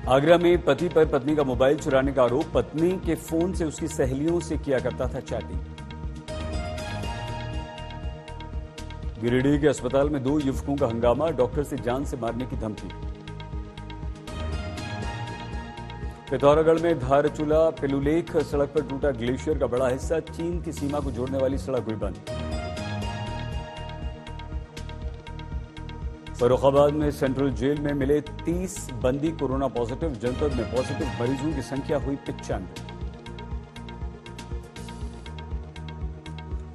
आगरा में पति पर पत्नी का मोबाइल चुराने का आरोप, पत्नी के फोन से उसकी सहेलियों से किया करता था चैटिंग। गिरिडीह के अस्पताल में 2 युवकों का हंगामा, डॉक्टर से जान से मारने की धमकी। पिथौरागढ़ में धारचूला पिलुलेख सड़क पर टूटा ग्लेशियर का बड़ा हिस्सा, चीन की सीमा को जोड़ने वाली सड़क हुई बंद। फर्रुखाबाद में सेंट्रल जेल में मिले 30 बंदी कोरोना पॉजिटिव, जनपद में पॉजिटिव मरीजों की संख्या हुई 95।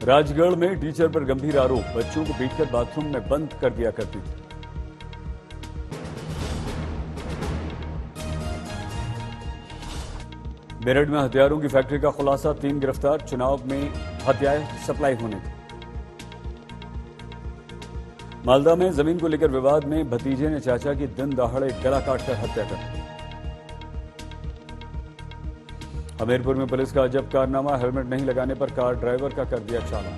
राजगढ़ में टीचर पर गंभीर आरोप, बच्चों को पीटकर बाथरूम में बंद कर दिया करती थी। मेरठ में हथियारों की फैक्ट्री का खुलासा, 3 गिरफ्तार, चुनाव में हथियार सप्लाई होने थे। मालदा में जमीन को लेकर विवाद में भतीजे ने चाचा की दिन दहाड़े गला काटकर हत्या कर दी। हमीरपुर में पुलिस का अजब कारनामा, हेलमेट नहीं लगाने पर कार ड्राइवर का कर दिया चालान।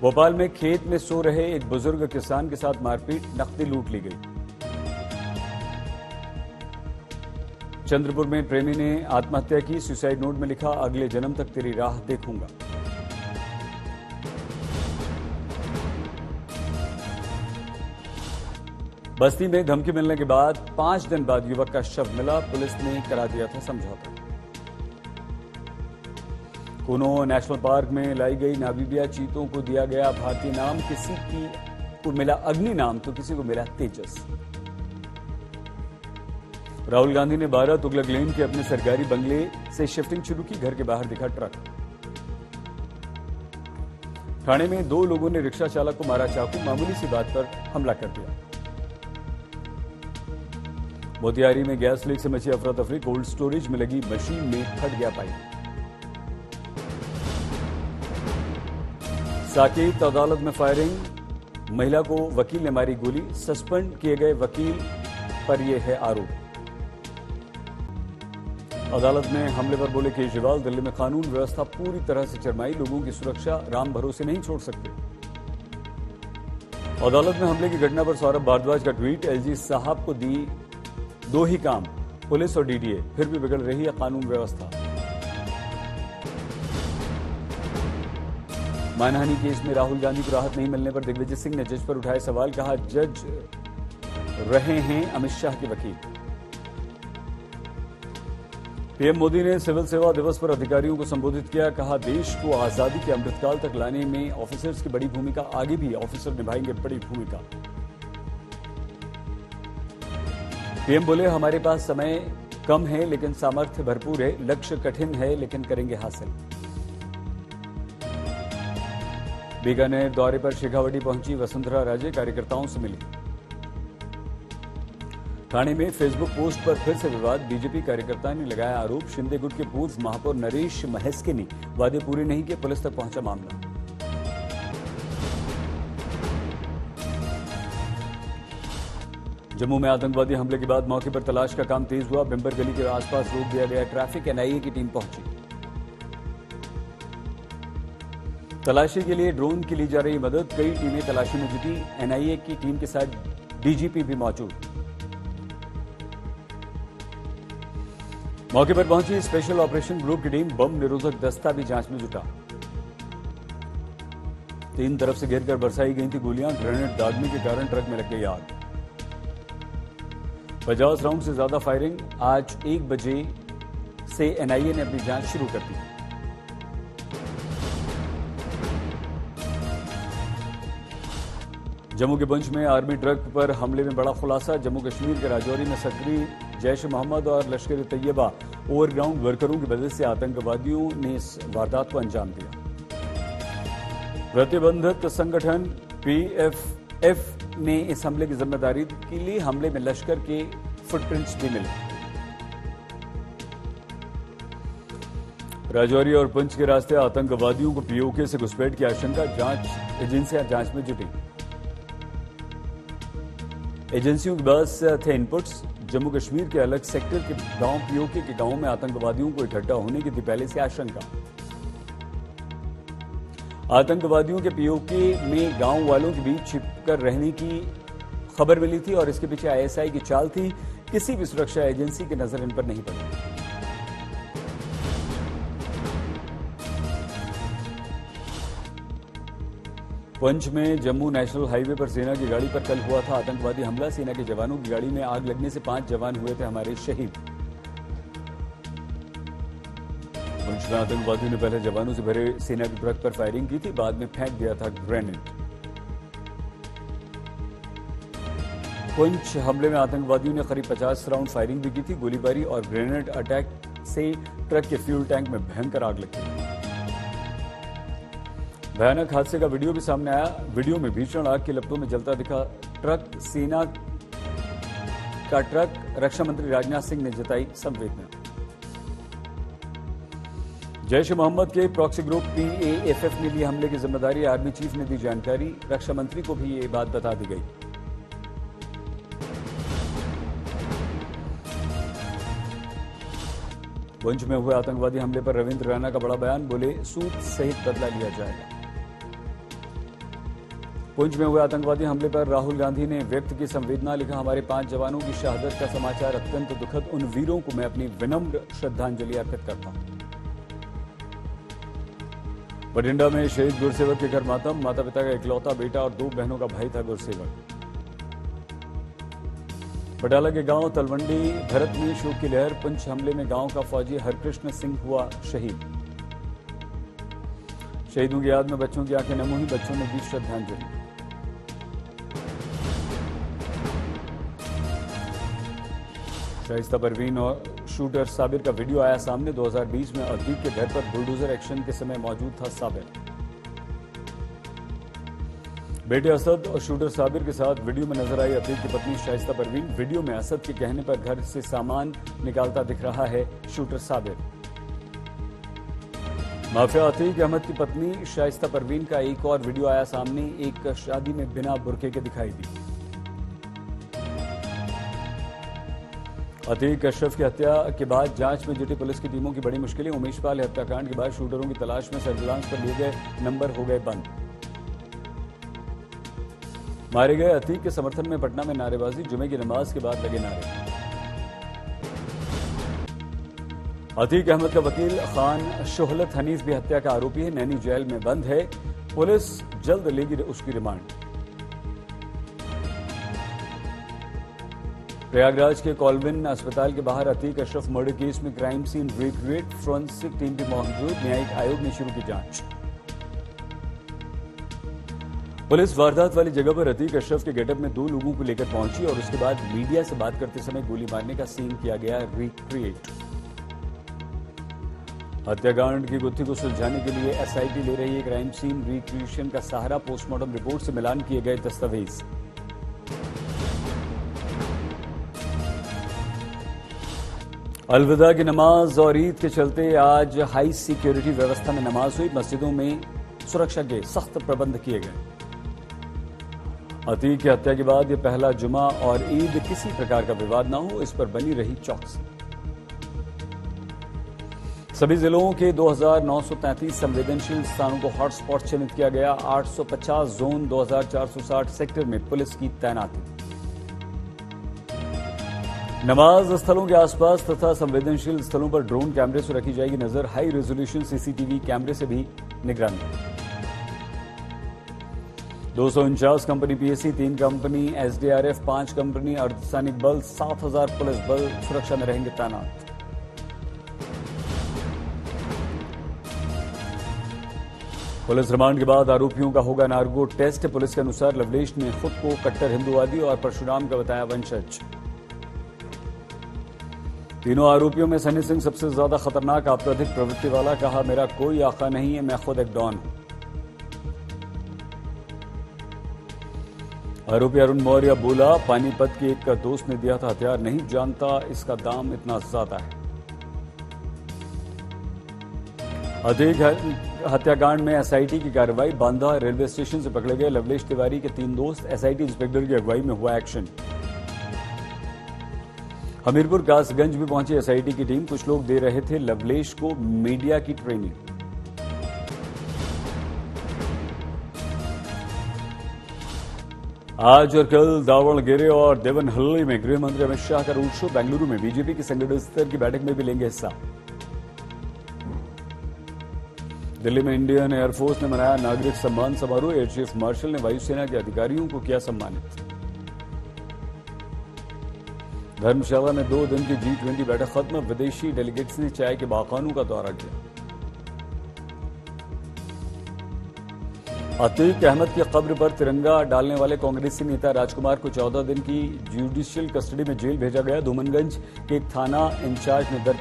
भोपाल में खेत में सो रहे एक बुजुर्ग किसान के साथ मारपीट, नकदी लूट ली गई। चंद्रपुर में प्रेमी ने आत्महत्या की, सुसाइड नोट में लिखा, अगले जन्म तक तेरी राह देखूंगा। बस्ती में धमकी मिलने के बाद 5 दिन बाद युवक का शव मिला, पुलिस ने करा दिया था समझौता। कूनो नेशनल पार्क में लाई गई नामीबिया चीतों को दिया गया भारतीय नाम, किसी को मिला अग्नि नाम तो किसी को मिला तेजस। राहुल गांधी ने 12 तुगलक लेन के अपने सरकारी बंगले से शिफ्टिंग शुरू की, घर के बाहर दिखा ट्रक। ठाणे में 2 लोगों ने रिक्शा चालक को मारा चाकू, मामूली सी बात पर हमला कर दिया। मोतिहारी में गैस लीक से मची अफरा तफरी, कोल्ड स्टोरेज में लगी मशीन में फट गया पाइप। साकेत अदालत में फायरिंग, महिला को वकील ने मारी गोली, सस्पेंड किए गए वकील पर यह है आरोप। अदालत में हमले पर बोले केजरीवाल, दिल्ली में कानून व्यवस्था पूरी तरह से चरमाई, लोगों की सुरक्षा राम भरोसे नहीं छोड़ सकते। अदालत में हमले की घटना पर सौरभ भारद्वाज का ट्वीट, एलजी साहब को दी 2 ही काम, पुलिस और डीडीए, फिर भी बिगड़ रही है कानून व्यवस्था। मानहानि केस में राहुल गांधी को राहत नहीं मिलने पर दिग्विजय सिंह ने जज पर उठाए सवाल, कहा जज रहे हैं अमित शाह के वकील। पीएम मोदी ने सिविल सेवा दिवस पर अधिकारियों को संबोधित किया, कहा देश को आजादी के अमृतकाल तक लाने में ऑफिसर्स की बड़ी भूमिका, आगे भी ऑफिसर निभाएंगे बड़ी भूमिका। पीएम बोले, हमारे पास समय कम है लेकिन सामर्थ्य भरपूर है, लक्ष्य कठिन है लेकिन करेंगे हासिल। बीकानेर दौरे पर शेखावटी पहुंची वसुंधरा राजे, कार्यकर्ताओं से मिली। ठाणे में फेसबुक पोस्ट पर फिर से विवाद, बीजेपी कार्यकर्ता ने लगाया आरोप, शिंदे गुट के पूर्व महापौर नरेश महस्के ने वादे पूरे नहीं किए, पुलिस तक पहुंचा मामला। जम्मू में आतंकवादी हमले के बाद मौके पर तलाश का काम तेज हुआ, बिम्बर गली के आसपास रोक दिया गया ट्रैफिक, एनआईए की टीम पहुंची। तलाशी के लिए ड्रोन की ली जा रही मदद, कई टीमें तलाशी में जुटी, एनआईए की टीम के साथ डीजीपी भी मौजूद। मौके पर पहुंची स्पेशल ऑपरेशन ग्रुप की टीम, बम निरोधक दस्ता भी जांच में जुटा। 3 तरफ से घेरकर बरसाई गई थी गोलियां, ग्रेनेड दागने के कारण ट्रक में लग गई आग। 50 राउंड से ज्यादा फायरिंग, आज 1 बजे से एनआईए ने अपनी जांच शुरू कर दी। जम्मू के पुंछ में आर्मी ट्रक पर हमले में बड़ा खुलासा, जम्मू कश्मीर के राजौरी में सक्रिय जैश मोहम्मद और लश्कर तैयबा ओवरग्राउंड वर्करों की वजह से आतंकवादियों ने इस वारदात को अंजाम दिया। प्रतिबंधित संगठन पीएफएफ ने इस हमले की जिम्मेदारी के लिए, हमले में लश्कर के फुटप्रिंट्स भी मिले। राजौरी और पुंछ के रास्ते आतंकवादियों को पीओके से घुसपैठ की आशंका, जांच एजेंसियां जांच में जुटी। एजेंसियों के पास थे इनपुट्स, जम्मू कश्मीर के अलग सेक्टर के गांव पीओके के गांवों में आतंकवादियों को इकट्ठा होने की थी पहले से आशंका। आतंकवादियों के पीओके में गांव वालों के बीच छिपकर रहने की खबर मिली थी और इसके पीछे आईएसआई की चाल थी। किसी भी सुरक्षा एजेंसी की नजर इन पर नहीं पड़ी। पुंछ में जम्मू नेशनल हाईवे पर सेना की गाड़ी पर कल हुआ था आतंकवादी हमला। सेना के जवानों की गाड़ी में आग लगने से 5 जवान हुए थे हमारे शहीद। पुंछ में आतंकवादियों ने पहले जवानों से भरे सेना के ट्रक पर फायरिंग की थी, बाद में फेंक दिया था ग्रेनेड। पुंछ हमले में आतंकवादियों ने करीब 50 राउंड फायरिंग भी की थी। गोलीबारी और ग्रेनेड अटैक से ट्रक के फ्यूल टैंक में भयंकर आग लगी। भयानक हादसे का वीडियो भी सामने आया। वीडियो में भीषण आग की लपटों में जलता दिखा ट्रक। सेना का ट्रक। रक्षा मंत्री राजनाथ सिंह ने जताई संवेदना। जैश ए मोहम्मद के प्रॉक्सी ग्रुप PAFF ने ली हमले की जिम्मेदारी। आर्मी चीफ ने दी जानकारी। रक्षा मंत्री को भी ये बात बता दी गई। पुंछ में हुए आतंकवादी हमले पर रविंद्र रैना का बड़ा बयान। बोले सूद सहित बदला लिया जाएगा। पुंछ में हुए आतंकवादी हमले पर राहुल गांधी ने व्यक्त की संवेदना। लिखा, हमारे 5 जवानों की शहादत का समाचार अत्यंत दुखद। उन वीरों को मैं अपनी विनम्र श्रद्धांजलि अर्पित करता हूं। बठिंडा में शहीद गुरसेवक के घर मातम। माता पिता का इकलौता बेटा और 2 बहनों का भाई था गुरसेवक। बटाला के गांव तलवंडी भरत में शोक की लहर। पुंछ हमले में गांव का फौजी हरकृष्ण सिंह हुआ शहीद। शहीदों की याद में बच्चों की आंखें नम हुई। बच्चों ने दी श्रद्धांजलि। शाइस्ता परवीन और शूटर साबिर का वीडियो आया सामने। 2020 में अतीक के घर पर बुलडोजर एक्शन के समय मौजूद था साबिर। बेटे असद और शूटर साबिर के साथ वीडियो में नजर आई अतीक की पत्नी शाइस्ता परवीन। वीडियो में असद के कहने पर घर से सामान निकालता दिख रहा है शूटर साबिर। माफिया अतीक अहमद की पत्नी शाइस्ता परवीन का एक और वीडियो आया सामने। एक शादी में बिना बुर्के के दिखाई दी। अतीक अशरफ की हत्या के बाद जांच में जुटी पुलिस की टीमों की बड़ी मुश्किलें। उमेश पाल हत्याकांड के बाद शूटरों की तलाश में सर्विलांस पर लिए गए नंबर हो गए बंद। मारे गए अतीक के समर्थन में पटना में नारेबाजी। जुमे की नमाज के बाद लगे नारे। अतीक अहमद का वकील खान शोहलत हनीफ भी हत्या का आरोपी है। नैनी जेल में बंद है। पुलिस जल्द लेगी उसकी रिमांड। प्रयागराज के कॉलविन अस्पताल के बाहर अतीक अशरफ मर्डर केस में crime scene recreate. Forensic team भी मौजूद। न्यायिक आयोग ने शुरू की जांच। पुलिस वारदात वाली जगह पर अतीक अशरफ के गेटअप में 2 लोगों को लेकर पहुंची और उसके बाद मीडिया से बात करते समय गोली मारने का सीन किया गया रिक्रिएट। हत्याकांड की गुत्थी को सुलझाने के लिए SIT ले रही है क्राइम सीन रिक्रिएशन का सहारा। पोस्टमार्टम रिपोर्ट से मिलान किए गए दस्तावेज। अलविदा की नमाज और ईद के चलते आज हाई सिक्योरिटी व्यवस्था में नमाज हुई। मस्जिदों में सुरक्षा के सख्त प्रबंध किए गए। अतीक की हत्या के बाद यह पहला जुमा और ईद किसी प्रकार का विवाद न हो, इस पर बनी रही चौकसी। सभी जिलों के 2933 संवेदनशील स्थानों को हॉटस्पॉट चिन्हित किया गया। 850 जोन 2460 सेक्टर में पुलिस की तैनाती। नमाज स्थलों के आसपास तथा संवेदनशील स्थलों पर ड्रोन कैमरे से रखी जाएगी नजर। हाई रेजोल्यूशन CCTV कैमरे से भी निगरानी। 249 company PSC, 3 company SDRF, 5 company अर्धसैनिक बल, 7000 पुलिस बल सुरक्षा में रहेंगे तैनात। पुलिस रिमांड के बाद आरोपियों का होगा नार्को टेस्ट। पुलिस के अनुसार लवलेश ने खुद को कट्टर हिंदुवादी और परशुराम का बताया वंशज। तीनों आरोपियों में सनी सिंह सबसे ज्यादा खतरनाक आपराधिक प्रवृत्ति वाला। कहा, मेरा कोई आका नहीं है, मैं खुद एक डॉन हूं। आरोपी अरुण मौर्य बोला, पानीपत के एक दोस्त ने दिया था हथियार, नहीं जानता इसका दाम इतना ज्यादा है। अतीक हत्याकांड में SIT की कार्रवाई। बांदा रेलवे स्टेशन से पकड़े गए लवलेश तिवारी के 3 दोस्त। SIT इंस्पेक्टर की अगुवाई में हुआ एक्शन। हमीरपुर कासगंज में पहुंची SIT की टीम। कुछ लोग दे रहे थे लवलेश को मीडिया की ट्रेनिंग। आज और कल दावणगेरे और देवनहल्ली में गृह मंत्री अमित शाह का रोड शो। बेंगलुरु में बीजेपी की संगठन स्तर की बैठक में भी लेंगे हिस्सा। दिल्ली में इंडियन एयरफोर्स ने मनाया नागरिक सम्मान समारोह। एयर चीफ मार्शल ने वायुसेना के अधिकारियों को किया सम्मानित। धर्मशाला में 2 दिन की G20 बैठक खत्म। विदेशी डेलीगेट्स ने चाय के बागानों का दौरा किया। अतीक अहमद की कब्र पर तिरंगा डालने वाले कांग्रेसी नेता राजकुमार को 14 दिन की जुडिशियल कस्टडी में जेल भेजा गया। धूमनगंज के एक थाना इंचार्ज ने दर्ज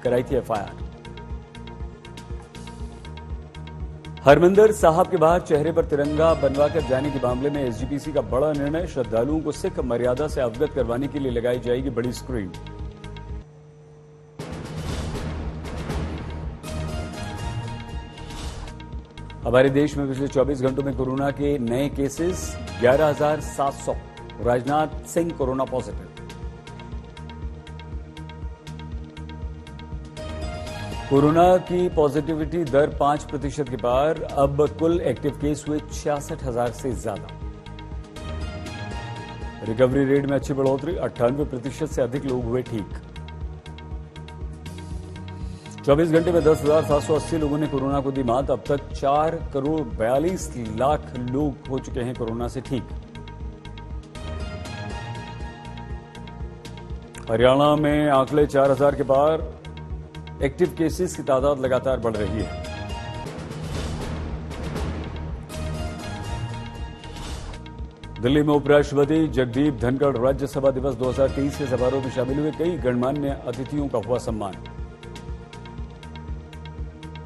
कराई थी एफआईआर। हरमंदिर साहब के बाहर चेहरे पर तिरंगा बनवाकर जाने के मामले में एसजीपीसी का बड़ा निर्णय। श्रद्धालुओं को सिख मर्यादा से अवगत करवाने के लिए लगाई जाएगी बड़ी स्क्रीन। हमारे देश में पिछले 24 घंटों में कोरोना के नए cases 11,700। Rajnath Singh corona positive. Corona की पॉजिटिविटी दर 5% के पार। अब कुल एक्टिव केस हुए 66,000 से ज्यादा। रिकवरी रेट में अच्छी बढ़ोतरी। 98% से अधिक लोग हुए ठीक। 24 घंटे में 10,780 लोगों ने कोरोना को दी मात। अब तक 4,42,00,000 लोग हो चुके हैं कोरोना से ठीक। हरियाणा में आंकड़े 4,000 के पार। एक्टिव केसेस की तादाद लगातार बढ़ रही है। दिल्ली में उपराष्ट्रपति जगदीप धनखड़ राज्यसभा दिवस 2023 के समारोह में शामिल हुए। कई गणमान्य अतिथियों का हुआ सम्मान।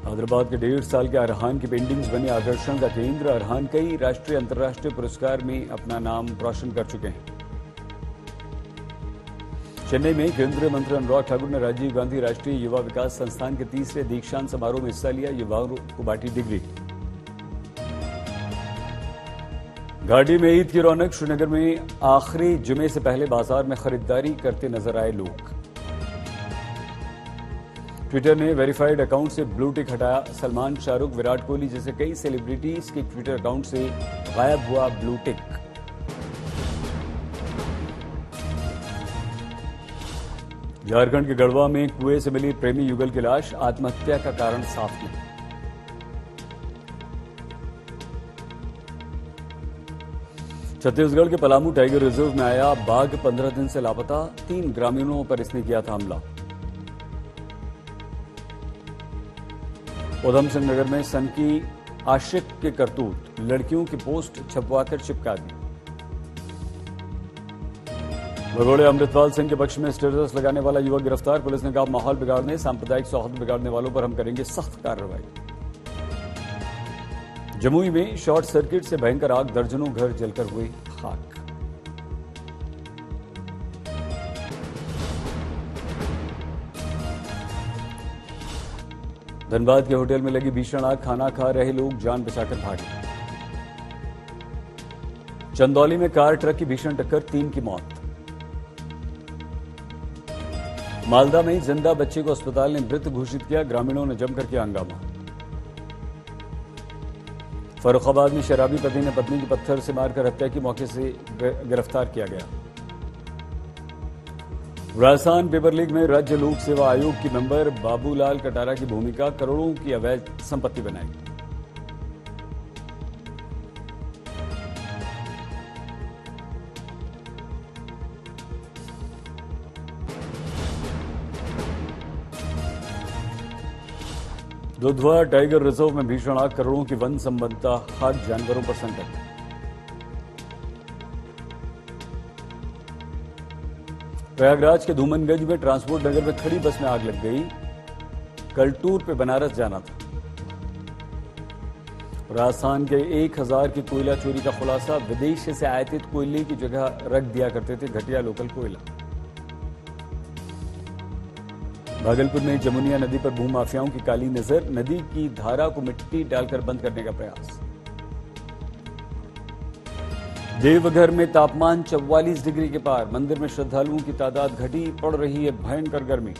हैदराबाद के 1.5 साल के अरहान की पेंटिंग्स बनी आकर्षण का केंद्र। अरहान कई राष्ट्रीय अंतर्राष्ट्रीय पुरस्कार में अपना नाम रोशन कर चुके हैं। चेन्नई में केंद्रीय मंत्री अनुराग ठाकुर ने राजीव गांधी राष्ट्रीय युवा विकास संस्थान के 3रे दीक्षांत समारोह में हिस्सा लिया। युवाओं को बांटी डिग्री। घाटी में ईद की रौनक। श्रीनगर में आखिरी जुमे से पहले बाजार में खरीदारी करते नजर आए लोग। ट्विटर ने वेरीफाइड अकाउंट से ब्लू टिक हटाया। सलमान, शाहरुख, विराट कोहली जैसे कई सेलिब्रिटीज के ट्विटर अकाउंट से गायब हुआ ब्लू टिक। झारखंड के गढ़वा में कुएं से मिली प्रेमी युगल की लाश। आत्महत्या का कारण साफ नहीं। छत्तीसगढ़ के पलामू टाइगर रिजर्व में आया बाघ। 15 दिन से लापता। 3 ग्रामीणों पर इसने किया था हमला। उधम सिंह नगर में सनकी आशिक के करतूत। लड़कियों की पोस्ट छपवाकर चिपका दी। भगोड़े अमृतपाल सिंह के पक्ष में स्टेटस लगाने वाला युवक गिरफ्तार। पुलिस ने कहा माहौल बिगाड़ने, सांप्रदायिक सौहार्द बिगाड़ने वालों पर हम करेंगे सख्त कार्रवाई। जमुई में शॉर्ट सर्किट से भयंकर आग। दर्जनों घर जलकर हुए खाक। धनबाद के होटल में लगी भीषण आग। खाना खा रहे लोग जान बचाकर भागे। चंदौली में कार ट्रक की भीषण टक्कर। 3 की मौत। मालदा में जिंदा बच्चे को अस्पताल ने मृत घोषित किया। ग्रामीणों ने जमकर किया हंगामा। फर्रुखाबाद में शराबी पति ने पत्नी की पत्थर से मारकर हत्या की। मौके से गिरफ्तार किया गया। राजस्थान पेपर लीक में राज्य लोक सेवा आयोग की मेंबर बाबूलाल कटारा की भूमिका। करोड़ों की अवैध संपत्ति बनाई। दुधवा टाइगर रिजर्व में भीषण आग। करोड़ों की वन संपदा। खाद्य जानवरों पर संकट। प्रयागराज के धूमनगंज में ट्रांसपोर्ट नगर में खड़ी बस में आग लग गई। कल टूर पे बनारस जाना था। राजस्थान के 1,000 की कोयला चोरी का खुलासा। विदेश से आयातित कोयले की जगह रख दिया करते थे घटिया लोकल कोयला। भागलपुर में जमुनिया नदी पर भूमाफियाओं की काली नजर। नदी की धारा को मिट्टी डालकर बंद करने का प्रयास। देवघर में तापमान 44 डिग्री के पार। मंदिर में श्रद्धालुओं की तादाद घटी। पड़ रही है भयंकर गर्मी।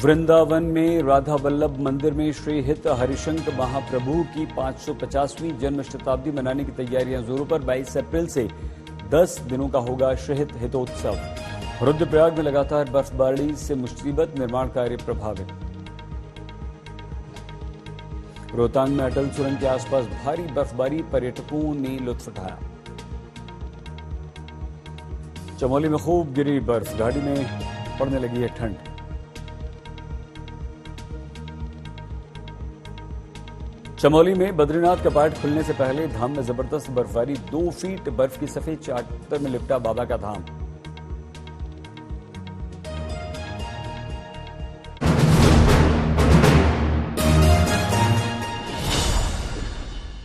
वृंदावन में राधा वल्लभ मंदिर में श्री हित हरिशंक महाप्रभु की 550वीं जन्म शताब्दी मनाने की तैयारियां जोरों पर। 22 अप्रैल से 10 दिनों का होगा श्रीहित हितोत्सव। रुद्रप्रयाग में लगातार बर्फबारी से मुसीबत, निर्माण कार्य प्रभावित। रोहतांग में अटल सुरंग के आसपास भारी बर्फबारी, पर्यटकों ने लुत्फ उठाया। चमोली में खूब गिरी बर्फ, गाड़ी में पड़ने लगी है ठंड। चमोली में बद्रीनाथ कपाट खुलने से पहले धाम में जबरदस्त बर्फबारी, 2 फीट बर्फ की सफेद चादर में लिपटा बाबा का धाम।